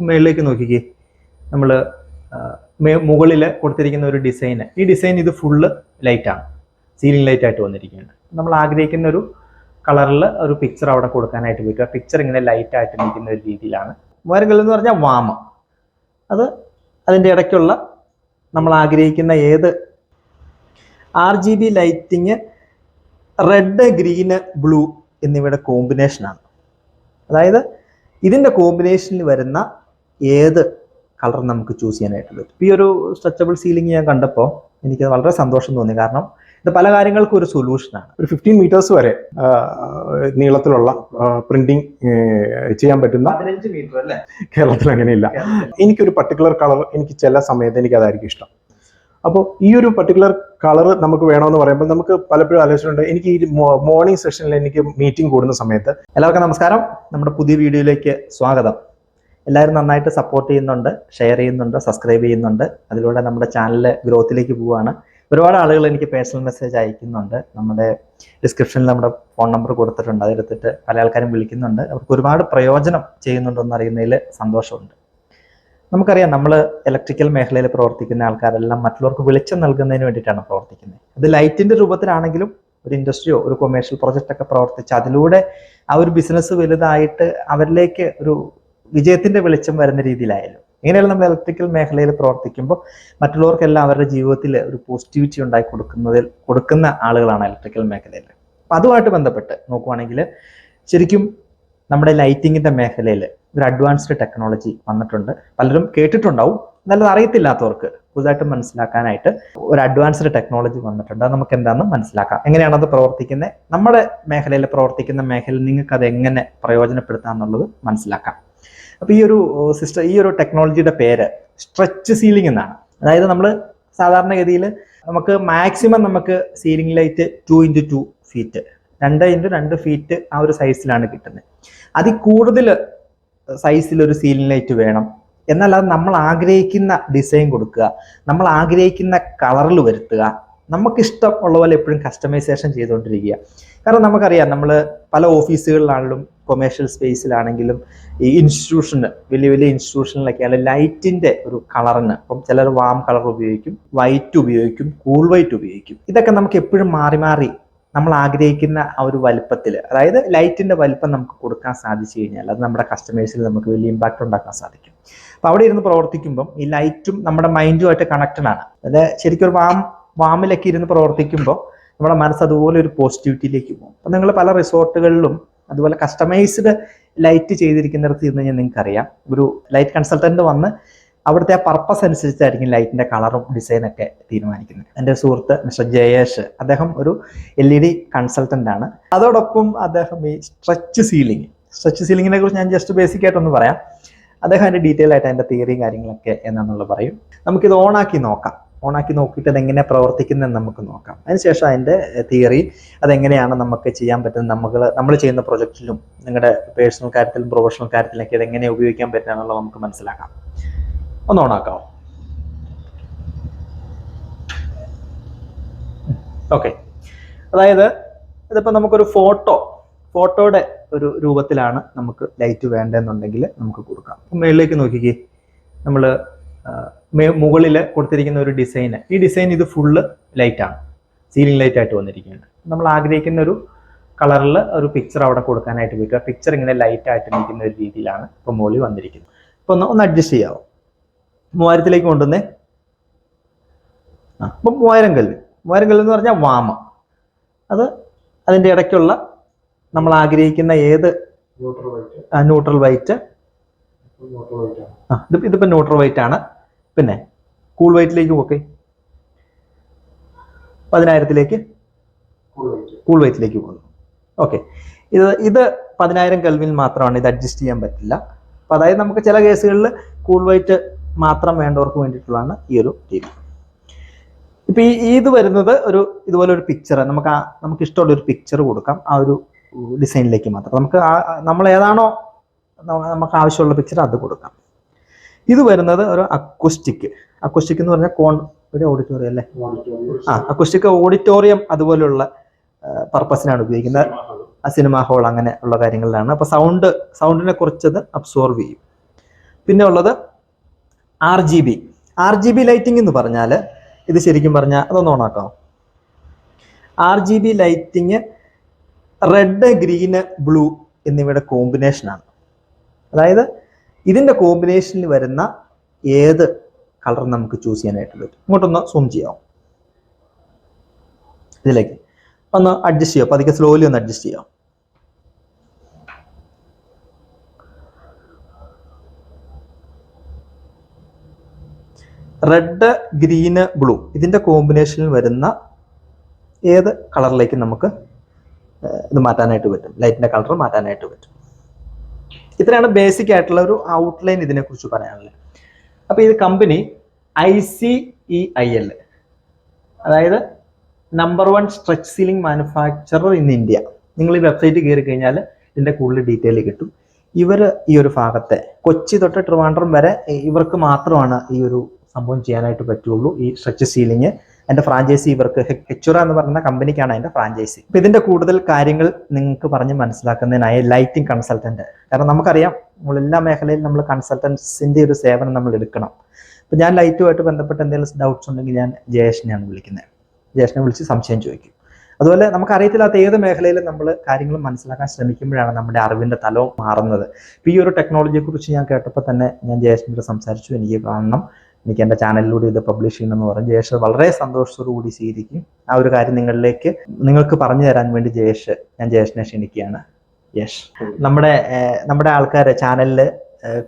മേളിലേക്ക് നോക്കിക്കേ. നമ്മൾ മുകളിൽ കൊടുത്തിരിക്കുന്ന ഒരു ഡിസൈൻ, ഈ ഡിസൈൻ ഇത് ഫുള്ള് ലൈറ്റാണ്, സീലിംഗ് ലൈറ്റ് ആയിട്ട് വന്നിരിക്കുകയാണ്. നമ്മൾ ആഗ്രഹിക്കുന്ന ഒരു കളറിൽ ഒരു പിക്ചർ അവിടെ കൊടുക്കാനായിട്ട് പറ്റുക. പിക്ചർ ഇങ്ങനെ ലൈറ്റ് ആയിട്ട് നിൽക്കുന്ന ഒരു രീതിയിലാണ്. മൂവായിരം എന്ന് പറഞ്ഞാൽ വാമ, അത് അതിൻ്റെ ഇടയ്ക്കുള്ള നമ്മൾ ആഗ്രഹിക്കുന്ന ഏത് RGB lighting, red, green, blue എന്നിവയുടെ കോമ്പിനേഷനാണ്. അതായത് ഇതിൻ്റെ കോമ്പിനേഷനിൽ വരുന്ന ഏത് കളർ നമുക്ക് ചൂസ് ചെയ്യാനായിട്ട് പറ്റും. ഈ ഒരു സ്ട്രെച്ചബിൾ സീലിംഗ് ഞാൻ കണ്ടപ്പോൾ എനിക്ക് വളരെ സന്തോഷം തോന്നി. കാരണം ഇത് പല കാര്യങ്ങൾക്കും ഒരു സൊല്യൂഷനാണ്. ഒരു 15 മീറ്റേഴ്സ് വരെ നീളത്തിലുള്ള പ്രിന്റിങ് ചെയ്യാൻ പറ്റുന്ന 15 മീറ്റർ അല്ലേ? കേരളത്തിൽ അങ്ങനെയില്ല. എനിക്കൊരു പർട്ടിക്കുലർ കളർ എനിക്ക് ചില സമയത്ത് എനിക്ക് അതായിരിക്കും ഇഷ്ടം. അപ്പോൾ ഈ ഒരു പർട്ടിക്കുലർ കളർ നമുക്ക് വേണമെന്ന് പറയുമ്പോൾ നമുക്ക് പലപ്പോഴും ആലോചിച്ചിട്ടുണ്ട്. എനിക്ക് ഈ മോർണിംഗ് സെഷനിൽ എനിക്ക് മീറ്റിംഗ് കൂടുന്ന സമയത്ത്. എല്ലാവർക്കും നമസ്കാരം, നമ്മുടെ പുതിയ വീഡിയോയിലേക്ക് സ്വാഗതം. എല്ലാവരും നന്നായിട്ട് സപ്പോർട്ട് ചെയ്യുന്നുണ്ട്, ഷെയർ ചെയ്യുന്നുണ്ട്, സബ്സ്ക്രൈബ് ചെയ്യുന്നുണ്ട്. അതിലൂടെ നമ്മുടെ ചാനൽ ഗ്രോത്തിലേക്ക് പോവുകയാണ്. ഒരുപാട് ആളുകൾ എനിക്ക് പേഴ്സണൽ മെസ്സേജ് അയക്കുന്നുണ്ട്. നമ്മുടെ ഡിസ്ക്രിപ്ഷനിൽ നമ്മുടെ ഫോൺ നമ്പർ കൊടുത്തിട്ടുണ്ട്, അതെടുത്തിട്ട് പല ആൾക്കാരും വിളിക്കുന്നുണ്ട്. അവർക്ക് ഒരുപാട് പ്രയോജനം ചെയ്യുന്നുണ്ടെന്ന് അറിയുന്നതിൽ സന്തോഷമുണ്ട്. നമുക്കറിയാം, നമ്മൾ ഇലക്ട്രിക്കൽ മേഖലയിൽ പ്രവർത്തിക്കുന്ന ആൾക്കാരെല്ലാം മറ്റുള്ളവർക്ക് വെളിച്ചം നൽകുന്നതിന് വേണ്ടിയിട്ടാണ് പ്രവർത്തിക്കുന്നത്. അത് ലൈറ്റിന്റെ രൂപത്തിലാണെങ്കിലും ഒരു ഇൻഡസ്ട്രിയോ ഒരു കൊമേഴ്ഷ്യൽ പ്രോജക്റ്റ് ഒക്കെ പ്രവർത്തിച്ച് അതിലൂടെ ആ ഒരു ബിസിനസ് വലുതായിട്ട് അവരിലേക്ക് ഒരു വിജയത്തിന്റെ വെളിച്ചം വരുന്ന രീതിയിലായാലും, ഇങ്ങനെയുള്ള നമ്മൾ ഇലക്ട്രിക്കൽ മേഖലയിൽ പ്രവർത്തിക്കുമ്പോൾ മറ്റുള്ളവർക്കെല്ലാം അവരുടെ ജീവിതത്തിൽ ഒരു പോസിറ്റിവിറ്റി ഉണ്ടാക്കി കൊടുക്കുന്ന ആളുകളാണ് ഇലക്ട്രിക്കൽ മേഖലയിൽ. അപ്പം അതുമായിട്ട് ബന്ധപ്പെട്ട് നോക്കുവാണെങ്കിൽ ശരിക്കും നമ്മുടെ ലൈറ്റിങ്ങിന്റെ മേഖലയിൽ ഒരു അഡ്വാൻസ്ഡ് ടെക്നോളജി വന്നിട്ടുണ്ട്. പലരും കേട്ടിട്ടുണ്ടാവും, നല്ലത് അറിയത്തില്ലാത്തവർക്ക് പുതുതായിട്ട് മനസ്സിലാക്കാനായിട്ട് ഒരു അഡ്വാൻസ്ഡ് ടെക്നോളജി വന്നിട്ടുണ്ട്. അത് നമുക്ക് എന്താണെന്ന് മനസ്സിലാക്കാം. എങ്ങനെയാണത് പ്രവർത്തിക്കുന്നത്, നമ്മുടെ മേഖലയിൽ പ്രവർത്തിക്കുന്ന മേഖലയിൽ നിങ്ങൾക്ക് അത് എങ്ങനെ പ്രയോജനപ്പെടുത്താം എന്നുള്ളത് മനസ്സിലാക്കാം. അപ്പോൾ ഈ ഒരു ടെക്നോളജിയുടെ പേര് സ്ട്രെച്ച് സീലിംഗ് എന്നാണ്. അതായത് നമ്മൾ സാധാരണഗതിയിൽ നമുക്ക് മാക്സിമം നമുക്ക് ceiling light 2x2 feet, 2x2 feet ആ ഒരു സൈസിലാണ് കിട്ടുന്നത്. അതിൽ കൂടുതൽ സൈസിലൊരു സീലിംഗ് ലൈറ്റ് വേണം. എന്നാൽ അത് നമ്മൾ ആഗ്രഹിക്കുന്ന ഡിസൈൻ കൊടുക്കുക, നമ്മൾ ആഗ്രഹിക്കുന്ന കളറിൽ വരുത്തുക, നമുക്കിഷ്ടം ഉള്ള പോലെ എപ്പോഴും കസ്റ്റമൈസേഷൻ ചെയ്തുകൊണ്ടിരിക്കുക. കാരണം നമുക്കറിയാം, നമ്മൾ പല ഓഫീസുകളിലാണെങ്കിലും കൊമേഴ്ഷ്യൽ സ്പേസിലാണെങ്കിലും ഈ ഇൻസ്റ്റിറ്റ്യൂഷന്, വലിയ വലിയ ഇൻസ്റ്റിറ്റ്യൂഷനിലൊക്കെയാണ് ലൈറ്റിന്റെ ഒരു കളറിന് ഇപ്പം ചിലർ വാം കളർ ഉപയോഗിക്കും, വൈറ്റ് ഉപയോഗിക്കും, കൂൾ വൈറ്റ് ഉപയോഗിക്കും. ഇതൊക്കെ നമുക്ക് എപ്പോഴും മാറി മാറി നമ്മൾ ആഗ്രഹിക്കുന്ന ആ ഒരു വലുപ്പത്തിൽ, അതായത് ലൈറ്റിന്റെ വലുപ്പം നമുക്ക് കൊടുക്കാൻ സാധിച്ചു കഴിഞ്ഞാൽ അത് നമ്മുടെ കസ്റ്റമേഴ്സിൽ നമുക്ക് വലിയ ഇമ്പാക്റ്റ് ഉണ്ടാക്കാൻ സാധിക്കും. അപ്പൊ അവിടെ ഇരുന്ന് പ്രവർത്തിക്കുമ്പം ഈ ലൈറ്റും നമ്മുടെ മൈൻഡുമായിട്ട് കണക്റ്റഡ് ആണ്. അതായത് ശരിക്കും ഒരു വാമിലൊക്കെ ഇരുന്ന് പ്രവർത്തിക്കുമ്പോൾ നമ്മുടെ മനസ്സ് അതുപോലെ ഒരു പോസിറ്റിവിറ്റിയിലേക്ക് പോകും. അപ്പം നിങ്ങൾ പല റിസോർട്ടുകളിലും അതുപോലെ കസ്റ്റമൈസ്ഡ് ലൈറ്റ് ചെയ്തിരിക്കുന്നിടത്ത് ഇരുന്ന് കഴിഞ്ഞാൽ നിങ്ങൾക്കറിയാം, ഒരു ലൈറ്റ് കൺസൾട്ടന്റ് വന്ന് അവിടുത്തെ ആ പർപ്പസ് അനുസരിച്ചായിരിക്കും ലൈറ്റിന്റെ കളറും ഡിസൈനൊക്കെ തീരുമാനിക്കുന്നത്. എൻ്റെ സുഹൃത്ത് മിസ്റ്റർ ജയേഷ്, അദ്ദേഹം ഒരു LED കൺസൾട്ടന്റ് ആണ്. അതോടൊപ്പം അദ്ദേഹം ഈ സ്ട്രെച്ച് സീലിങ്ങിനെ കുറിച്ച് ഞാൻ ജസ്റ്റ് ബേസിക് ആയിട്ടൊന്ന് പറയാം. അദ്ദേഹം അതിന്റെ ഡീറ്റെയിൽ ആയിട്ട് അതിന്റെ തിയറിയും കാര്യങ്ങളൊക്കെ എന്നാന്നുള്ളത് പറയും. നമുക്കിത് ഓണാക്കി നോക്കിയിട്ട് അതെങ്ങനെ പ്രവർത്തിക്കുന്നതെന്ന് നമുക്ക് നോക്കാം. അതിനുശേഷം അതിൻ്റെ തിയറി, അതെങ്ങനെയാണ് നമുക്ക് ചെയ്യാൻ പറ്റുന്നത്, നമ്മൾ ചെയ്യുന്ന പ്രൊജക്റ്റിലും നിങ്ങളുടെ പേഴ്സണൽ കാര്യത്തിലും പ്രൊഫഷണൽ കാര്യത്തിലൊക്കെ അതെങ്ങനെ ഉപയോഗിക്കാൻ പറ്റുക എന്നുള്ളത് നമുക്ക് മനസ്സിലാക്കാം. ഒന്ന് ഓണാക്കാമോ? ഓക്കെ. അതായത് ഇതിപ്പോൾ നമുക്കൊരു ഫോട്ടോയുടെ ഒരു രൂപത്തിലാണ് നമുക്ക് ലൈറ്റ് വേണ്ടതെന്നുണ്ടെങ്കിൽ നമുക്ക് കൊടുക്കാം. മേളിലേക്ക് നോക്കിക്കേ. നമ്മൾ മുകളിൽ കൊടുത്തിരിക്കുന്ന ഒരു ഡിസൈൻ, ഈ ഡിസൈൻ ഇത് ഫുള്ള് ലൈറ്റാണ്, സീലിംഗ് ലൈറ്റ് ആയിട്ട് വന്നിരിക്കുകയാണ്. നമ്മൾ ആഗ്രഹിക്കുന്ന ഒരു കളറിൽ ഒരു പിക്ചർ അവിടെ കൊടുക്കാനായിട്ട് പറ്റുക. പിക്ചർ ഇങ്ങനെ ലൈറ്റ് ആയിട്ട് നിൽക്കുന്ന ഒരു രീതിയിലാണ് ഇപ്പോൾ മുകളിൽ വന്നിരിക്കുന്നത്. അപ്പോൾ ഒന്ന് അഡ്ജസ്റ്റ് ചെയ്യാമോ? 3000ലേക്ക് കൊണ്ടുവന്നേ. അപ്പം 3000 കെൽവിൻ എന്ന് പറഞ്ഞാൽ വാമ, അത് അതിൻ്റെ ഇടയ്ക്കുള്ള നമ്മൾ ആഗ്രഹിക്കുന്ന ഏത് ന്യൂട്രൽ വൈറ്റ്, ഇതിപ്പോൾ ന്യൂട്രൽ വൈറ്റ് ആണ്. പിന്നെ കൂൾ വൈറ്റിലേക്ക് ഓക്കെ, 10,000ലേക്ക് കൂൾ വൈറ്റിലേക്ക് പോകുന്നു. ഓക്കെ, ഇത് 10,000 കെൽവിൻ മാത്രമാണ്, ഇത് അഡ്ജസ്റ്റ് ചെയ്യാൻ പറ്റില്ല. അപ്പം അതായത് നമുക്ക് ചില കേസുകളിൽ കൂൾ വൈറ്റ് മാത്രം വേണ്ടവർക്ക് വേണ്ടിയിട്ടുള്ളതാണ് ഈ ഒരു രീതി. ഇപ്പം ഇത് വരുന്നത് ഇതുപോലെ ഒരു പിക്ചർ, നമുക്ക് ഇഷ്ടമുള്ള ഒരു പിക്ചർ കൊടുക്കാം ആ ഒരു ഡിസൈനിലേക്ക് മാത്രം. നമ്മൾ ഏതാണോ നമുക്ക് ആവശ്യമുള്ള പിക്ചർ അത് കൊടുക്കാം. ഇത് വരുന്നത് ഒരു അക്വസ്റ്റിക് എന്ന് പറഞ്ഞാൽ ഓഡിറ്റോറിയം അല്ലേ? അക്വസ്റ്റിക് ഓഡിറ്റോറിയം അതുപോലെയുള്ള പർപ്പസിനാണ് ഉപയോഗിക്കുന്നത്. സിനിമ ഹാൾ അങ്ങനെ ഉള്ള കാര്യങ്ങളിലാണ്. അപ്പോൾ സൗണ്ടിനെ കുറച്ചത് അബ്സോർവ് ചെയ്യും. പിന്നെ ഉള്ളത് RGB ലൈറ്റിംഗ് എന്ന് പറഞ്ഞാൽ ഇത് ശരിക്കും പറഞ്ഞാൽ അതൊന്ന് ഓണാക്കാം. RGB lighting red, green, blue എന്നിവയുടെ കോമ്പിനേഷനാണ്. അതായത് ഇതിൻ്റെ കോമ്പിനേഷനിൽ വരുന്ന ഏത് കളർ നമുക്ക് ചൂസ് ചെയ്യാനായിട്ട് പറ്റും. ഇങ്ങോട്ടൊന്ന് സൂം ചെയ്യാം. ഇതിലേക്ക് ഒന്ന് അഡ്ജസ്റ്റ് ചെയ്യാം, പതുക്കെ സ്ലോലി ഒന്ന് അഡ്ജസ്റ്റ് ചെയ്യാം. റെഡ്, ഗ്രീന്, ബ്ലൂ ഇതിൻ്റെ കോമ്പിനേഷനിൽ വരുന്ന ഏത് കളറിലേക്ക് നമുക്ക് ഇത് മാറ്റാനായിട്ട് പറ്റും, ലൈറ്റിൻ്റെ കളർ മാറ്റാനായിട്ട് പറ്റും. ഇത്രയാണ് ബേസിക് ആയിട്ടുള്ള ഒരു ഔട്ട്ലൈൻ ഇതിനെക്കുറിച്ച് പറയാനുള്ളത്. അപ്പോൾ ഇത് കമ്പനി ICEIL, അതായത് number 1 stretch ceiling manufacturer in India. നിങ്ങൾ ഈ വെബ്സൈറ്റ് കയറി കഴിഞ്ഞാൽ ഇതിൻ്റെ കൂടുതൽ ഡീറ്റെയിൽ കിട്ടും. ഇവർ ഈ ഒരു ഭാഗത്തെ കൊച്ചി തൊട്ട് ട്രിവാൻഡ്രം വരെ ഇവർക്ക് മാത്രമാണ് ഈ ഒരു സംഭവം ചെയ്യാനായിട്ട് പറ്റുള്ളൂ, ഈ സ്ട്രെച്ച് സീലിംഗ്. എൻ്റെ ഫ്രാഞ്ചൈസി ഇവർക്ക് ഹെച്ചുറ എന്ന് പറയുന്ന കമ്പനിക്കാണ് അതിൻ്റെ ഫ്രാഞ്ചൈസി. അപ്പോൾ ഇതിൻ്റെ കൂടുതൽ കാര്യങ്ങൾ നിങ്ങൾക്ക് പറഞ്ഞ് മനസ്സിലാക്കുന്നതിനായി ലൈറ്റിംഗ് കൺസൾട്ടൻറ്റ്, കാരണം നമുക്കറിയാം എല്ലാ മേഖലയിലും നമ്മൾ കൺസൾട്ടൻസിൻ്റെ ഒരു സേവനം നമ്മൾ എടുക്കണം. അപ്പോൾ ഞാൻ ലൈറ്റുമായിട്ട് ബന്ധപ്പെട്ട് എന്തെങ്കിലും ഡൗട്ട്സ് ഉണ്ടെങ്കിൽ ഞാൻ ജയേഷിനെയാണ് വിളിക്കുന്നത്. ജയേഷിനെ വിളിച്ച് സംശയം ചോദിക്കും. അതുപോലെ നമുക്ക് അറിയത്തില്ലാത്ത ഏത് മേഖലയിലും നമ്മൾ കാര്യങ്ങൾ മനസ്സിലാക്കാൻ ശ്രമിക്കുമ്പോഴാണ് നമ്മുടെ അറിവിൻ്റെ തലവും മാറുന്നത്. ഇപ്പോൾ ഈ ഒരു ടെക്നോളജിയെക്കുറിച്ച് ഞാൻ കേട്ടപ്പോൾ തന്നെ ഞാൻ ജയേഷിനോട് സംസാരിച്ചു, എനിക്ക് കാണണം, എനിക്ക് എൻ്റെ ചാനലിലൂടെ ഇത് പബ്ലിഷ് ചെയ്യണമെന്ന് പറഞ്ഞു. ജയേഷ് വളരെ സന്തോഷത്തോടു കൂടി സ്വീകരിക്കും. ആ ഒരു കാര്യം നിങ്ങൾക്ക് പറഞ്ഞു തരാൻ വേണ്ടി ഞാൻ ജയേഷിനെ ക്ഷണിക്കുകയാണ്. യെസ്, നമ്മുടെ ആൾക്കാർ ചാനലിൽ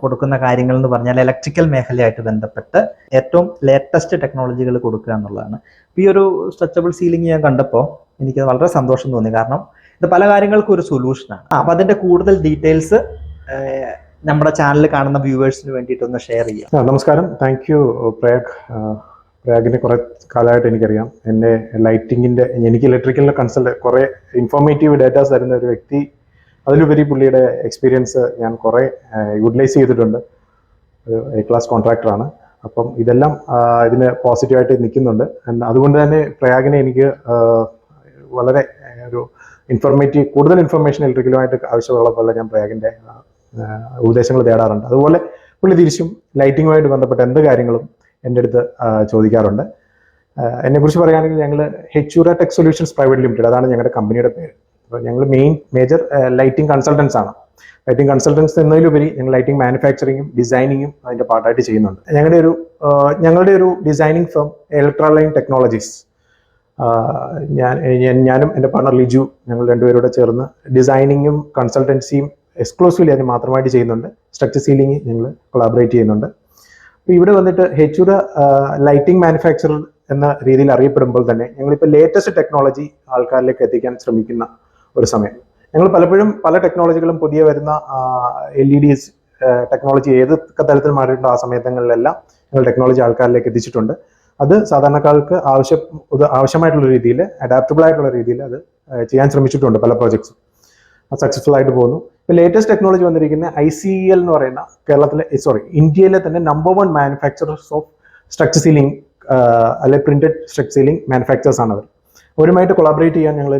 കൊടുക്കുന്ന കാര്യങ്ങൾ എന്ന് പറഞ്ഞാൽ ഇലക്ട്രിക്കൽ മേഖലയായിട്ട് ബന്ധപ്പെട്ട് ഏറ്റവും ലേറ്റസ്റ്റ് ടെക്നോളജികൾ കൊടുക്കുക എന്നുള്ളതാണ്. ഈ ഒരു സ്ട്രെച്ചബിൾ സീലിംഗ് ഞാൻ കണ്ടപ്പോൾ എനിക്ക് വളരെ സന്തോഷം തോന്നി, കാരണം ഇത് പല കാര്യങ്ങൾക്കും ഒരു സൊല്യൂഷനാണ്. അപ്പോൾ അതിൻ്റെ കൂടുതൽ ഡീറ്റെയിൽസ് നമ്മുടെ ചാനൽ കാണുന്ന വ്യൂവേഴ്സിന് വേണ്ടിയിട്ടൊന്ന് ഷെയർ ചെയ്യാം. നമസ്കാരം, താങ്ക് യു പ്രയാഗിനെ കുറെ കാലമായിട്ട് എനിക്കറിയാം. എൻ്റെ ലൈറ്റിങ്ങിൻ്റെ, എനിക്ക് ഇലക്ട്രിക്കലിനെ കൺസൾട്ട് കുറേ ഇൻഫോർമേറ്റീവ് ഡേറ്റാസ് തരുന്ന ഒരു വ്യക്തി. അതിലുപരി പുള്ളിയുടെ എക്സ്പീരിയൻസ് ഞാൻ കുറേ യൂട്ടിലൈസ് ചെയ്തിട്ടുണ്ട്. ഒരു A-ക്ലാസ് കോൺട്രാക്ടറാണ്. അപ്പം ഇതെല്ലാം ഇതിന് പോസിറ്റീവായിട്ട് നിൽക്കുന്നുണ്ട്. അതുകൊണ്ട് തന്നെ പ്രയാഗിനെ എനിക്ക് വളരെ ഒരു കൂടുതൽ ഇൻഫർമേഷൻ ഇലക്ട്രിക്കലുമായിട്ട് ആവശ്യമുള്ളപ്പോൾ ഞാൻ പ്രയാഗിൻ്റെ ഉപദേശങ്ങൾ തേടാറുണ്ട്. അതുപോലെ പുള്ളി തിരിച്ചും ലൈറ്റിങ്ങുമായിട്ട് ബന്ധപ്പെട്ട എന്ത് കാര്യങ്ങളും എൻ്റെ അടുത്ത് ചോദിക്കാറുണ്ട്. എന്നെക്കുറിച്ച് പറയുകയാണെങ്കിൽ ഞങ്ങൾ ഹെച്ചുറ ടെക് സൊല്യൂഷൻസ് പ്രൈവറ്റ് ലിമിറ്റഡ്, അതാണ് ഞങ്ങളുടെ കമ്പനിയുടെ പേര്. അപ്പോൾ ഞങ്ങൾ മേജർ ലൈറ്റിംഗ് കൺസൾട്ടൻസ് ആണ്. ലൈറ്റിംഗ് കൺസൾട്ടൻസ് എന്നതിലുപരി ഞങ്ങൾ ലൈറ്റിംഗ് മാനുഫാക്ചറിങ്ങും ഡിസൈനിങ്ങും അതിൻ്റെ പാർട്ടായിട്ട് ചെയ്യുന്നുണ്ട്. ഞങ്ങളുടെ ഒരു ഡിസൈനിങ് ഫേം ഇലക്ട്രോലൈൻ ടെക്നോളജീസ്, ഞാനും എൻ്റെ പാർട്ണർ ലിജു, ഞങ്ങൾ രണ്ടുപേരോടെ ചേർന്ന് ഡിസൈനിങ്ങും കൺസൾട്ടൻസിയും എക്സ്ക്ലൂസീവ്ലി അതിന് മാത്രമായിട്ട് ചെയ്യുന്നുണ്ട്. സ്ട്രക്ചർ സീലിംഗ് ഞങ്ങൾ കൊളാബറേറ്റ് ചെയ്യുന്നുണ്ട്. അപ്പോൾ ഇവിടെ വന്നിട്ട് ഹെച്ചുറ ലൈറ്റിംഗ് മാനുഫാക്ചറർ എന്ന രീതിയിൽ അറിയപ്പെടുമ്പോൾ തന്നെ ഞങ്ങളിപ്പോൾ ലേറ്റസ്റ്റ് ടെക്നോളജി ആൾക്കാരിലേക്ക് എത്തിക്കാൻ ശ്രമിക്കുന്ന ഒരു സമയം. ഞങ്ങൾ പലപ്പോഴും പല ടെക്നോളജികളും പുതിയ വരുന്ന LEDs ടെക്നോളജി ഏതൊക്കെ തരത്തിൽ മാറിയിട്ടുണ്ടോ ആ സമയങ്ങളിലെല്ലാം ഞങ്ങൾ ടെക്നോളജി ആൾക്കാരിലേക്ക് എത്തിച്ചിട്ടുണ്ട്. അത് സാധാരണക്കാർക്ക് ആവശ്യമായിട്ടുള്ള രീതിയിൽ, അഡാപ്റ്റബിൾ ആയിട്ടുള്ള രീതിയിൽ അത് ചെയ്യാൻ ശ്രമിച്ചിട്ടുണ്ട്. പല പ്രോജക്ട്സും അത് സക്സസ്ഫുൾ ആയിട്ട് പോകുന്നു. ഇപ്പോൾ ലേറ്റസ്റ്റ് ടെക്നോളജി വന്നിരിക്കുന്ന ICEL എന്ന് പറയുന്ന ഇന്ത്യയിലെ തന്നെ number 1 manufacturers of structure ceiling അല്ലെ പ്രിന്റഡ് സ്ട്രക്ചർ സീലിംഗ് മാനുഫാക്ചേഴ്സ് ആണ് അവർ. അവരുമായിട്ട് കൊളാബറേറ്റ് ചെയ്യാൻ ഞങ്ങൾ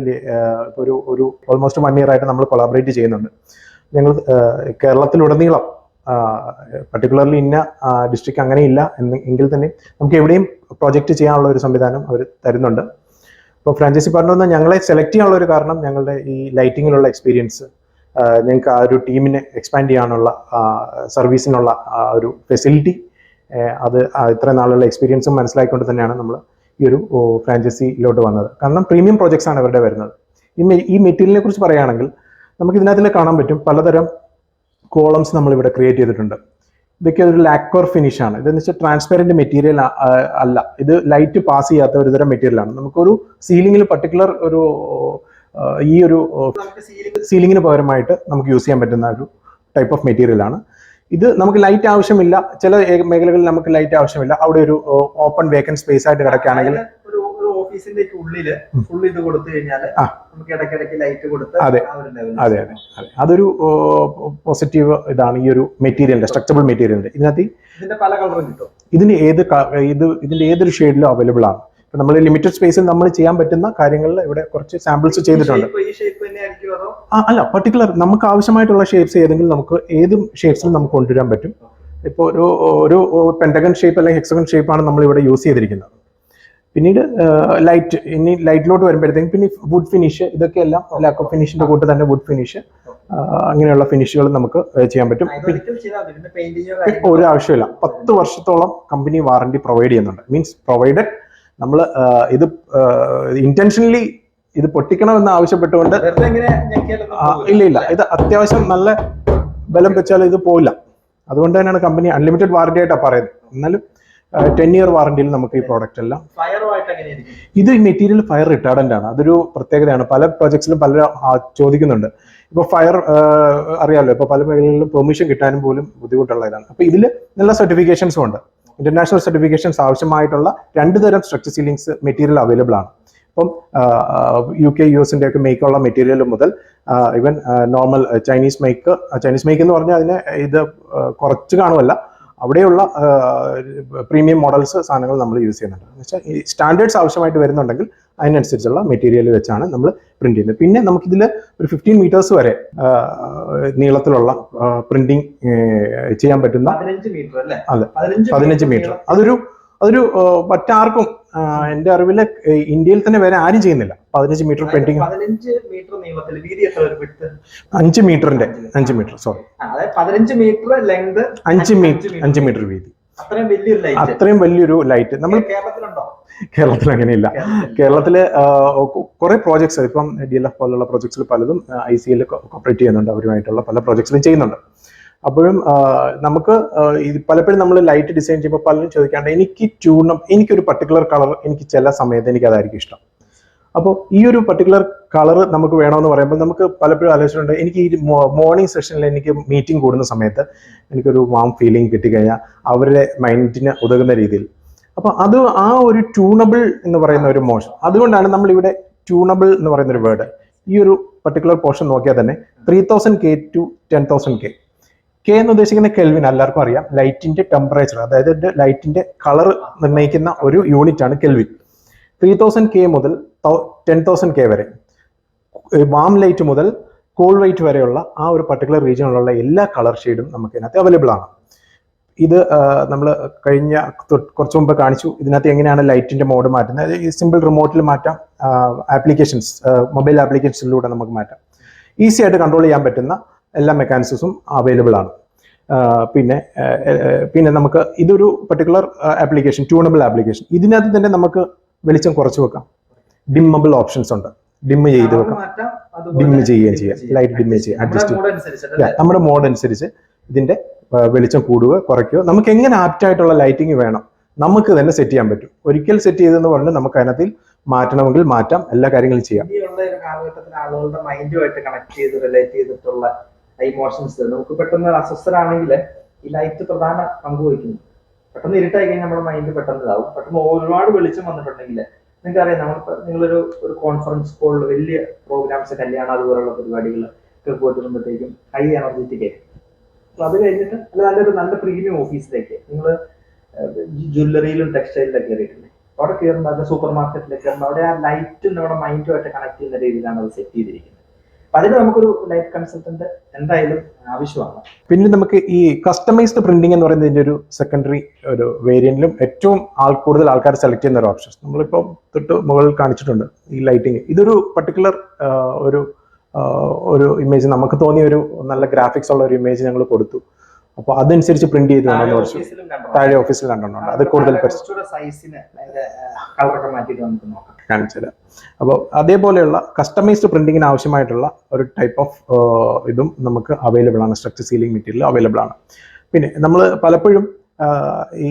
ഒരു ഓൾമോസ്റ്റ് 1 year ആയിട്ട് നമ്മൾ കൊളാബറേറ്റ് ചെയ്യുന്നുണ്ട്. ഞങ്ങൾ കേരളത്തിലുടനീളം, പർട്ടിക്കുലർലി ഇന്ന ഡിസ്ട്രിക്ട് അങ്ങനെയില്ല എങ്കിൽ തന്നെ നമുക്ക് എവിടെയും പ്രൊജക്റ്റ് ചെയ്യാനുള്ള ഒരു സംവിധാനം അവർ തരുന്നുണ്ട്. ഇപ്പോൾ ഫ്രാഞ്ചൈസി പാർട്ണർ ഞങ്ങളെ സെലക്ട് ചെയ്യാനുള്ള ഒരു കാരണം ഞങ്ങളുടെ ഈ ലൈറ്റിങ്ങിലുള്ള എക്സ്പീരിയൻസ്, ഞങ്ങൾക്ക് ആ ഒരു ടീമിനെ എക്സ്പാൻഡ് ചെയ്യാനുള്ള സർവീസിനുള്ള ഒരു ഫെസിലിറ്റി, അത് ഇത്ര നാളുള്ള എക്സ്പീരിയൻസും മനസ്സിലാക്കിക്കൊണ്ട് തന്നെയാണ് നമ്മൾ ഈ ഒരു ഫ്രാഞ്ചൈസിയിലോട്ട് വന്നത്. കാരണം പ്രീമിയം പ്രോജക്ട്സ് ആണ് ഇവരുടെ വരുന്നത്. ഈ മെറ്റീരിയലിനെ കുറിച്ച് പറയുകയാണെങ്കിൽ നമുക്ക് ഇതിനകത്ത് കാണാൻ പറ്റും പലതരം കോളംസ് നമ്മളിവിടെ ക്രിയേറ്റ് ചെയ്തിട്ടുണ്ട്. ഇതൊക്കെ ഒരു ലാക്വർ ഫിനിഷ് ആണ്. ഇതെന്ന് വെച്ചാൽ ട്രാൻസ്പെറൻറ്റ് മെറ്റീരിയൽ അല്ല, ഇത് ലൈറ്റ് പാസ് ചെയ്യാത്ത ഒരു തരം മെറ്റീരിയലാണ്. നമുക്കൊരു സീലിംഗിൽ പർട്ടിക്കുലർ ഈ ഒരു സീലിംഗിന് പകരമായിട്ട് നമുക്ക് യൂസ് ചെയ്യാൻ പറ്റുന്ന ഒരു ടൈപ്പ് ഓഫ് മെറ്റീരിയലാണ്. ഇത് നമുക്ക് ലൈറ്റ് ആവശ്യമില്ല, ചില മേഖലകളിൽ നമുക്ക് ലൈറ്റ് ആവശ്യമില്ല. അവിടെ ഒരു ഓപ്പൺ വേക്കൻറ്റ് സ്പേസ് ആയിട്ട് കിടക്കുകയാണെങ്കിൽ ഓഫീസിന്റെ ഉള്ളില് ഫുൾ ഇത് കൊടുത്തു കഴിഞ്ഞാൽ നമുക്ക് ഇടയ്ക്കിടയ്ക്ക് ലൈറ്റ് കൊടുത്ത്. അതെ, അതൊരു പോസിറ്റീവ് ഇതാണ് ഈ ഒരു മെറ്റീരിയലിന്റെ, സ്ട്രക്ചറബിൾ മെറ്റീരിയലിന്റെ. ഇതിന്റെ പല കളറും കിട്ടും. ഇതിന്റെ ഏതൊരു ഷെയ്ഡിലും അവൈലബിൾ ആണ്. ഇപ്പൊ നമ്മൾ ലിമിറ്റഡ് സ്പേസിൽ നമ്മൾ ചെയ്യാൻ പറ്റുന്ന കാര്യങ്ങളിൽ ഇവിടെ കുറച്ച് സാമ്പിൾസ് ചെയ്തിട്ടുണ്ട്. അല്ല, പർട്ടിക്കുലർ നമുക്ക് ആവശ്യമായിട്ടുള്ള ഷേപ്സ് ഏതെങ്കിലും നമുക്ക് ഏത് ഷേപ്സിലും നമുക്ക് കൊണ്ടുവരാൻ പറ്റും. ഇപ്പോൾ ഒരു പെന്റഗൺ ഷേപ്പ് അല്ലെങ്കിൽ ഹെക്സഗൺ ഷേപ്പാണ് നമ്മൾ ഇവിടെ യൂസ് ചെയ്തിരിക്കുന്നത്. പിന്നീട് ലൈറ്റിലോട്ട് വരുമ്പോഴത്തേക്കും പിന്നെ വുഡ് ഫിനിഷ്, ഇതൊക്കെ എല്ലാം ലാക്കോ ഫിനിഷിന്റെ കൂട്ട് തന്നെ വുഡ് ഫിനിഷ്, അങ്ങനെയുള്ള ഫിനിഷുകൾ നമുക്ക് ചെയ്യാൻ പറ്റും. ഒരു ആവശ്യമില്ല, 10 വർഷത്തോളം കമ്പനി വാറണ്ടി പ്രൊവൈഡ് ചെയ്യുന്നുണ്ട്. മീൻസ് പ്രൊവൈഡഡ് നമ്മൾ ഇത് ഇന്റൻഷനലി ഇത് പൊട്ടിക്കണമെന്ന് ആവശ്യപ്പെട്ടുകൊണ്ട് ഇല്ല, ഇത് അത്യാവശ്യം നല്ല ബലം വെച്ചാൽ ഇത് പോയില്ല. അതുകൊണ്ട് തന്നെയാണ് കമ്പനി അൺലിമിറ്റഡ് വാറണ്ടി ആയിട്ടാണ് പറയുന്നത്. എന്നാലും 10 ഇയർ വാറണ്ടിയിൽ നമുക്ക് ഈ പ്രോഡക്റ്റ് എല്ലാം. ഇത് മെറ്റീരിയൽ ഫയർ റിട്ടാർഡന്റ് ആണ്, അതൊരു പ്രത്യേകതയാണ്. പല പ്രോജക്ട്സിലും പല ചോദിക്കുന്നുണ്ട്. ഇപ്പൊ ഫയർ അറിയാമല്ലോ, ഇപ്പൊ പല മേഖലകളിലും പെർമിഷൻ കിട്ടാനും പോലും ബുദ്ധിമുട്ടുള്ള ഇതാണ്. അപ്പൊ ഇതിൽ നല്ല സർട്ടിഫിക്കേഷൻസും ഉണ്ട്. ഇന്റർനാഷണൽ സർട്ടിഫിക്കേഷൻസ് ആവശ്യമായിട്ടുള്ള 2 തരം സ്ട്രക്ചർ സീലിംഗ്സ് മെറ്റീരിയൽ അവൈലബിൾ ആണ്. ഇപ്പം UK US ഒക്കെ മേക്കുള്ള മെറ്റീരിയൽ മുതൽ ഈവൻ നോർമൽ ചൈനീസ് മേക്ക് എന്ന് പറഞ്ഞാൽ അതിന് ഇത് കുറച്ച് കാണുമല്ല, അവിടെയുള്ള പ്രീമിയം മോഡൽസ് സാധനങ്ങൾ നമ്മൾ യൂസ് ചെയ്യുന്നുണ്ട്. എന്ന് വെച്ചാൽ ഈ സ്റ്റാൻഡേർഡ്സ് ആവശ്യമായിട്ട് വരുന്നുണ്ടെങ്കിൽ അതിനനുസരിച്ചുള്ള മെറ്റീരിയൽ വെച്ചാണ് നമ്മൾ പ്രിന്റ് ചെയ്യുന്നത്. പിന്നെ നമുക്കിതിൽ ഒരു 15 മീറ്റേഴ്സ് വരെ നീളത്തിലുള്ള പ്രിന്റിങ് ചെയ്യാൻ പറ്റുന്ന 15 മീറ്റർ. അതൊരു മറ്റാർക്കും എന്റെ അറിവില് ഇന്ത്യയിൽ തന്നെ വേറെ ആരും ചെയ്യുന്നില്ല 15 metre printing. 5 metre sorry 5 metre വീതി, അത്രയും വലിയൊരു ലൈറ്റ് നമ്മൾ കേരളത്തിൽ അങ്ങനെയില്ല. കേരളത്തില് കുറെ പ്രോജക്ട്സ് ഇപ്പം DLF പോലുള്ള പ്രോജക്ട്സിൽ പലതും ICL കോപ്പറേറ്റ് ചെയ്യുന്നുണ്ട്, അവരുമായിട്ടുള്ള പല പ്രോജക്ട്സിലും ചെയ്യുന്നുണ്ട്. അപ്പോഴും നമുക്ക് പലപ്പോഴും നമ്മൾ ലൈറ്റ് ഡിസൈൻ ചെയ്യുമ്പോൾ പലരും ചോദിക്കാണ്ട് എനിക്കൊരു പർട്ടിക്കുലർ കളർ എനിക്ക് ചില സമയത്ത് എനിക്ക് അതായിരിക്കും ഇഷ്ടം. അപ്പോൾ ഈ ഒരു പർട്ടിക്കുലർ കളർ നമുക്ക് വേണമെന്ന് പറയുമ്പോൾ നമുക്ക് പലപ്പോഴും ആലോചിച്ചിട്ടുണ്ട്, എനിക്ക് ഈ മോർണിംഗ് സെഷനിൽ എനിക്ക് മീറ്റിംഗ് കൂടുന്ന സമയത്ത് എനിക്കൊരു വാം ഫീലിംഗ് കിട്ടിക്കഴിഞ്ഞാൽ അവരുടെ മൈൻഡിന് ഉതകുന്ന രീതിയിൽ. അപ്പൊ അത് ആ ഒരു ട്യൂണബിൾ എന്ന് പറയുന്ന ഒരു മോഷൻ, അതുകൊണ്ടാണ് നമ്മൾ ഇവിടെ ട്യൂണബിൾ എന്ന് പറയുന്ന ഒരു വേർഡ്. ഈ ഒരു പർട്ടിക്കുലർ പോർഷൻ നോക്കിയാൽ തന്നെ 3000K to 10,000K. K എന്ന് ഉദ്ദേശിക്കുന്ന കെൽവിൻ, എല്ലാവർക്കും അറിയാം. ലൈറ്റിന്റെ ടെമ്പറേച്ചർ, അതായത് ലൈറ്റിന്റെ കളർ നിർണ്ണയിക്കുന്ന ഒരു യൂണിറ്റ് ആണ് കെൽവിൻ. 3000K മുതൽ 10,000K വരെ, വാം ലൈറ്റ് മുതൽ കൂൾ ലൈറ്റ് വരെയുള്ള ആ ഒരു പർട്ടിക്കുലർ റീജിയനിലുള്ള എല്ലാ കളർ ഷെയ്ഡും നമുക്ക് ഇതിനകത്ത് അവൈലബിൾ ആണ്. ഇത് നമ്മൾ കുറച്ച് മുമ്പ് കാണിച്ചു. ഇതിനകത്ത് എങ്ങനെയാണ് ലൈറ്റിന്റെ മോഡ് മാറ്റുന്നത്. ഈ സിമ്പിൾ റിമോട്ടിൽ മാറ്റാം, ആപ്ലിക്കേഷൻസ് മൊബൈൽ ആപ്ലിക്കേഷൻസിലൂടെ നമുക്ക് മാറ്റാം. ഈസി ആയിട്ട് കൺട്രോൾ ചെയ്യാൻ പറ്റുന്ന എല്ലാ മെക്കാനിസംസും അവൈലബിൾ ആണ്. പിന്നെ നമുക്ക് ഇതൊരു പർട്ടിക്കുലർ ആപ്ലിക്കേഷൻ, ട്യൂണബിൾ ആപ്ലിക്കേഷൻ. ഇതിനകത്ത് തന്നെ നമുക്ക് വെളിച്ചം കുറച്ച് വെക്കാം, ഡിമ്മബിൾ ഓപ്ഷൻസ് ഉണ്ട്, ഡിം ചെയ്ത് വെക്കാം, ഡിം ചെയ്യുകയും ചെയ്യാം, ലൈറ്റ് ഡിം ചെയ്യാം, അഡ്ജസ്റ്റ് ചെയ്യാം. നമ്മുടെ മോഡ് അനുസരിച്ച് ഇതിന്റെ വെളിച്ചം കൂടുക കുറയ്ക്കുക, നമുക്ക് എങ്ങനെ ആപ്റ്റ് ആയിട്ടുള്ള ലൈറ്റിംഗ് വേണം നമുക്ക് തന്നെ സെറ്റ് ചെയ്യാൻ പറ്റും. ഒരിക്കൽ സെറ്റ് ചെയ്തെന്ന് പറഞ്ഞാൽ നമുക്ക് അതിനകത്ത് മാറ്റണമെങ്കിൽ മാറ്റാം, എല്ലാ കാര്യങ്ങളും ചെയ്യാം. കാലഘട്ടത്തിൽ ആളുകളുടെ മൈൻഡുമായിട്ട് കണക്ട് ചെയ്ത് റിലേറ്റ് ചെയ്തിട്ടുള്ള ഇമോഷൻസ് നമുക്ക് പെട്ടെന്ന് അസ്വസ്ഥരാണെങ്കിൽ ഈ ലൈറ്റ് പ്രധാന പങ്ക് വഹിക്കുന്നു. പെട്ടെന്ന് ഇരുട്ടായി കഴിഞ്ഞാൽ നമ്മുടെ മൈൻഡ് പെട്ടെന്ന് ഇതാവും. പെട്ടെന്ന് ഒരുപാട് വെളിച്ചം വന്നിട്ടുണ്ടെങ്കിൽ നിങ്ങൾക്കറിയാം, നിങ്ങളൊരു കോൺഫറൻസ് കോളിൽ വലിയ പ്രോഗ്രാംസ്, കല്യാണം അതുപോലുള്ള പരിപാടികളൊക്കെ പോയിട്ട് വരുമ്പോഴത്തേക്കും ഹൈ എനർജറ്റിക് ആയിരിക്കും. അപ്പൊ അത് കഴിഞ്ഞിട്ട് നല്ല പ്രീമിയം ഓഫീസിലേക്ക് നിങ്ങൾ ജ്വല്ലറിയിലും ടെക്സ്റ്റൈലിലൊക്കെ കയറിയിട്ടില്ലേ, അവിടെ കയറുമ്പോൾ അത് സൂപ്പർ മാർക്കറ്റിലേക്ക് കയറുമ്പോൾ അവിടെ ആ ലൈറ്റ് നമ്മുടെ മൈൻഡുമായിട്ട് കണക്ട് ചെയ്യുന്ന രീതിയിലാണ് അത് സെറ്റ് ചെയ്തിരിക്കുന്നത്. അപ്പൊ അതിന് നമുക്കൊരു ലൈറ്റ് കൺസൾട്ടന്റ് എന്തായാലും ആവശ്യമാണ്. പിന്നെ നമുക്ക് ഈ കസ്റ്റമൈസ്ഡ് പ്രിന്റിംഗ് എന്ന് പറയുന്നതിന്റെ ഒരു സെക്കൻഡറി ഒരു വേരിയന്റിലും ഏറ്റവും കൂടുതൽ ആൾക്കാർ സെലക്ട് ചെയ്യുന്ന ഒരു ഓപ്ഷൻ നമ്മളിപ്പോൾ തൊട്ട് മുകളിൽ കാണിച്ചിട്ടുണ്ട്. ഈ ലൈറ്റിംഗ് ഇതൊരു പർട്ടിക്കുലർ ഒരു ഇമേജ്, നമുക്ക് തോന്നിയ ഒരു നല്ല ഗ്രാഫിക്സ് ഉള്ള ഒരു ഇമേജ് ഞങ്ങൾ കൊടുത്തു. അപ്പോൾ അതനുസരിച്ച് പ്രിന്റ് ചെയ്ത് താഴെ ഓഫീസിൽ കണ്ടിട്ടുണ്ട്. അത് കൂടുതൽ കാണിച്ചത്. അപ്പോൾ അതേപോലെയുള്ള കസ്റ്റമൈസ്ഡ് പ്രിന്റിങ്ങിന് ആവശ്യമായിട്ടുള്ള ഒരു ടൈപ്പ് ഓഫ് ഇതും നമുക്ക് അവൈലബിൾ ആണ്, സ്ട്രക്ചർ സീലിംഗ് മെറ്റീരിയൽ അവൈലബിൾ ആണ്. പിന്നെ നമ്മൾ പലപ്പോഴും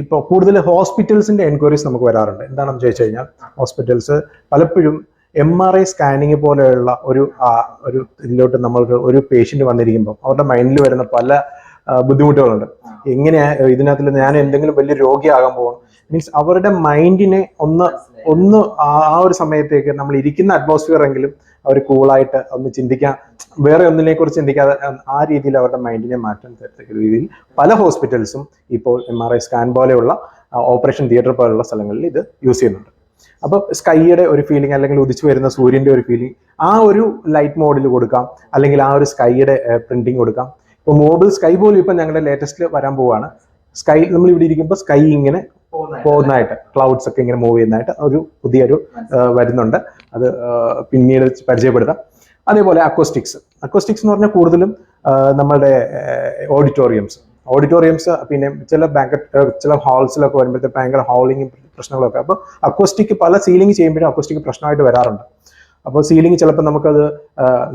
ഇപ്പോൾ കൂടുതൽ ഹോസ്പിറ്റൽസിന്റെ എൻക്വയറീസ് നമുക്ക് വരാറുണ്ട്. എന്താണെന്ന് ചോദിച്ചു കഴിഞ്ഞാൽ, ഹോസ്പിറ്റൽസ് പലപ്പോഴും MRI സ്കാനിങ് പോലെയുള്ള ഒരു ഇതിലോട്ട് നമ്മൾക്ക് ഒരു പേഷ്യന്റ് വന്നിരിക്കുമ്പോൾ അവരുടെ മൈൻഡിൽ വരുന്ന പല ബുദ്ധിമുട്ടുകളുണ്ട്. എങ്ങനെയാ ഇതിനകത്ത് ഞാൻ എന്തെങ്കിലും വലിയ രോഗിയാകാൻ പോകണം, മീൻസ് അവരുടെ മൈൻഡിനെ ഒന്ന് ആ ഒരു സമയത്തേക്ക് നമ്മൾ ഇരിക്കുന്ന അറ്റ്മോസ്ഫിയർ എങ്കിലും അവർ കൂളായിട്ട് ഒന്ന് ചിന്തിക്കാൻ, വേറെ ഒന്നിനെ കുറിച്ച് ചിന്തിക്കാതെ ആ രീതിയിൽ അവരുടെ മൈൻഡിനെ മാറ്റാൻ തരത്തക്ക രീതിയിൽ പല ഹോസ്പിറ്റൽസും ഇപ്പോൾ MRI സ്കാൻ പോലെയുള്ള ഓപ്പറേഷൻ തിയേറ്റർ പോലുള്ള സ്ഥലങ്ങളിൽ ഇത് യൂസ് ചെയ്യുന്നുണ്ട്. അപ്പോൾ സ്കൈയുടെ ഒരു ഫീലിംഗ്, അല്ലെങ്കിൽ ഉദിച്ചു വരുന്ന സൂര്യന്റെ ഒരു ഫീലിംഗ് ആ ഒരു ലൈറ്റ് മോഡിൽ കൊടുക്കാം, അല്ലെങ്കിൽ ആ ഒരു സ്കൈയുടെ പ്രിന്റിങ് കൊടുക്കാം. ഇപ്പോൾ മോബിൾ സ്കൈ പോലും ഇപ്പം ഞങ്ങളുടെ ലേറ്റസ്റ്റിൽ വരാൻ പോവാണ്. സ്കൈ നമ്മൾ ഇവിടെ ഇരിക്കുമ്പോൾ സ്കൈ ഇങ്ങനെ പോകുന്നതായിട്ട്, ക്ലൗഡ്സ് ഒക്കെ ഇങ്ങനെ മൂവ് ചെയ്യുന്നതായിട്ട് ഒരു പുതിയൊരു വരുന്നുണ്ട്. അത് പിന്നീട് പരിചയപ്പെടുത്താം. അതേപോലെ അക്കോസ്റ്റിക്സ് എന്ന് പറഞ്ഞാൽ കൂടുതലും നമ്മളുടെ ഓഡിറ്റോറിയംസ് പിന്നെ ചില ഹാൾസിലൊക്കെ വരുമ്പോഴത്തെ ഭയങ്കര ഹൗളിങ് പ്രശ്നങ്ങളൊക്കെ. അപ്പോൾ അക്കോസ്റ്റിക് പല സീലിംഗ് ചെയ്യുമ്പോഴും അക്കോസ്റ്റിക് പ്രശ്നമായിട്ട് വരാറുണ്ട്. അപ്പോൾ സീലിംഗ് ചിലപ്പോൾ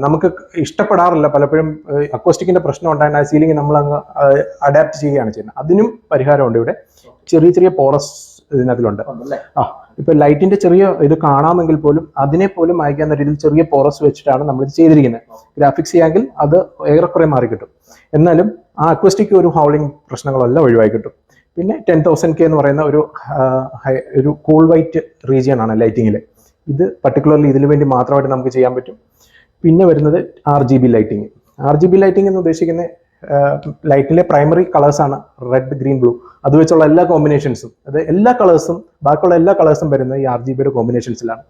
നമുക്ക് ഇഷ്ടപ്പെടാറില്ല. പലപ്പോഴും അക്കോസ്റ്റിക്കിന്റെ പ്രശ്നം ഉണ്ടായാൽ ആ സീലിംഗ് നമ്മൾ അങ്ങ് അഡാപ്റ്റ് ചെയ്യുകയാണ് ചെയ്യുന്നത്. അതിനും പരിഹാരമുണ്ട് ഇവിടെ. ചെറിയ ചെറിയ പോറസ് ഇതിനകത്തിലുണ്ട്. ഇപ്പൊ ലൈറ്റിന്റെ ചെറിയ ഇത് കാണാമെങ്കിൽ പോലും അതിനെ പോലും അയക്കാവുന്ന രീതിയിൽ ചെറിയ പോറസ് വെച്ചിട്ടാണ് നമ്മൾ ഇത് ചെയ്തിരിക്കുന്നത്. ഗ്രാഫിക്സ് ചെയ്യാമെങ്കിൽ അത് ഏറെക്കുറെ മാറി കിട്ടും. എന്നാലും ആ അക്വസ്റ്റിക് ഒരു ഹൗളിംഗ് പ്രശ്നങ്ങളെല്ലാം ഒഴിവായി കിട്ടും. പിന്നെ 10,000K എന്ന് പറയുന്ന ഒരു കൂൾ വൈറ്റ് റീജിയൻ ആണ് ലൈറ്റിങ്ങിൽ. ഇത് പർട്ടിക്കുലർലി ഇതിനു വേണ്ടി മാത്രമായിട്ട് നമുക്ക് ചെയ്യാൻ പറ്റും. പിന്നെ വരുന്നത് RGB ലൈറ്റിംഗ് എന്ന് ഉദ്ദേശിക്കുന്ന ലൈറ്റിലെ പ്രൈമറി കളേഴ്സാണ് റെഡ്, ഗ്രീൻ, ബ്ലൂ. അത് വെച്ചുള്ള എല്ലാ കോമ്പിനേഷൻസും, അത് എല്ലാ കളേഴ്സും, ബാക്കിയുള്ള എല്ലാ കളേഴ്സും വരുന്നത് ഈ RGBയുടെ കോമ്പിനേഷൻസിലാണ്.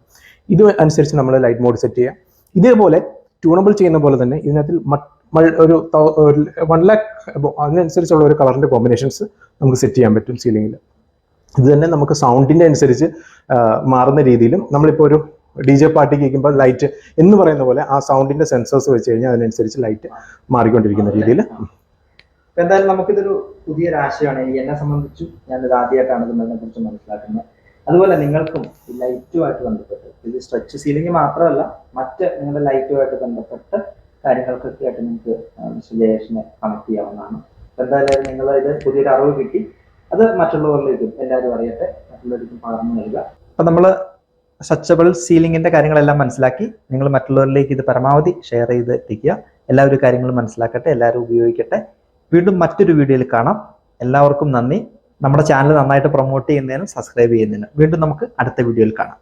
ഇത് അനുസരിച്ച് നമ്മൾ ലൈറ്റ് മോഡ് സെറ്റ് ചെയ്യാം. ഇതേപോലെ ട്യൂണബിൾ ചെയ്യുന്ന പോലെ തന്നെ ഇതിനകത്തിൽ ഒരു 1 lakh അതിനനുസരിച്ചുള്ള ഒരു കളറിന്റെ കോമ്പിനേഷൻസ് നമുക്ക് സെറ്റ് ചെയ്യാൻ പറ്റും സീലിംഗിൽ. ഇത് തന്നെ നമുക്ക് സൗണ്ടിന്റെ അനുസരിച്ച് മാറുന്ന രീതിയിലും, നമ്മളിപ്പോൾ ഒരു DJ പാർട്ടിക്ക് കേൾക്കുമ്പോൾ ലൈറ്റ് എന്ന് പറയുന്ന പോലെ ആ സൗണ്ടിന്റെ സെൻസേഴ്സ് വെച്ച് കഴിഞ്ഞാൽ അതിനനുസരിച്ച് ലൈറ്റ് മാറിക്കൊണ്ടിരിക്കുന്ന രീതിയിൽ. എന്തായാലും നമുക്കിതൊരു പുതിയൊരു ആശയമാണ്. എന്നെ സംബന്ധിച്ചും ഞാനിത് ആദ്യമായിട്ടാണ് ഇതിനെ കുറിച്ച് മനസ്സിലാക്കുന്നത്. അതുപോലെ നിങ്ങൾക്കും ഈ ലൈറ്റുമായിട്ട് ബന്ധപ്പെട്ട്, ഇത് സ്ട്രെച്ച് സീലിംഗ് മാത്രമല്ല, മറ്റ് നിങ്ങളുടെ ലൈറ്റുമായിട്ട് ബന്ധപ്പെട്ട് കാര്യങ്ങൾക്കൊക്കെ ആയിട്ട് നിങ്ങൾക്ക് മിസ്റ്റർ ജയേഷിനെ കണക്ട് ചെയ്യാവുന്നതാണ്. എന്തായാലും നിങ്ങൾ ഇത് പുതിയൊരു അറിവ് കിട്ടി, അത് മറ്റുള്ളവരിലേക്കും എല്ലാവരും അറിയട്ടെ, മറ്റുള്ളവർക്കും പകർന്നു നൽകുക. അപ്പം നമ്മൾ സ്ട്രെച്ചബിൾ സീലിംഗിന്റെ കാര്യങ്ങളെല്ലാം മനസ്സിലാക്കി. നിങ്ങൾ മറ്റുള്ളവരിലേക്ക് ഇത് പരമാവധി ഷെയർ ചെയ്ത് എത്തിക്കുക. എല്ലാവരും കാര്യങ്ങളും മനസ്സിലാക്കട്ടെ, എല്ലാവരും ഉപയോഗിക്കട്ടെ. വീണ്ടും മറ്റൊരു വീഡിയോയിൽ കാണാം. എല്ലാവർക്കും നന്ദി. നമ്മുടെ ചാനൽ നന്നായിട്ട് പ്രൊമോട്ട് ചെയ്യുന്നതിനും സബ്സ്ക്രൈബ് ചെയ്യുന്നതിനും. വീണ്ടും നമുക്ക് അടുത്ത വീഡിയോയിൽ കാണാം.